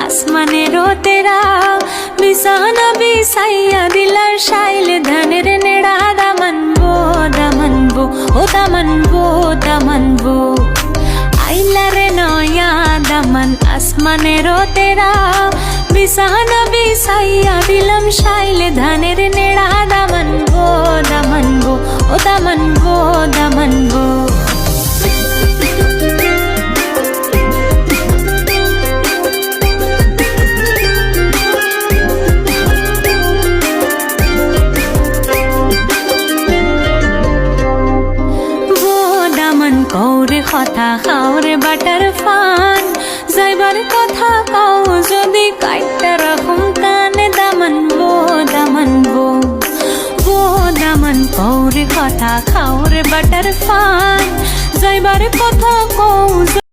আসমানেরও তেরা বিছানা বিছাইয়া দিলার শাইল ধানের নেড়া দামানবো দামানবো ও দামানবো দামানবো আইলারে নয়া দামান আসমানেরও তেরা বিছানা বিছাইয়া দিলাম শাইল ধানের নেড়া দামানবো দামানবো ও দামানবো দামানবো কৌরে কথা খাওরে বাটার ফান যাইবার কথা কাউ যদি কাইটা রকম কানে দামানবো দামানবো ও দামান কৌরে কথা খাওরে বাটার ফান যাইবার কথা কৌ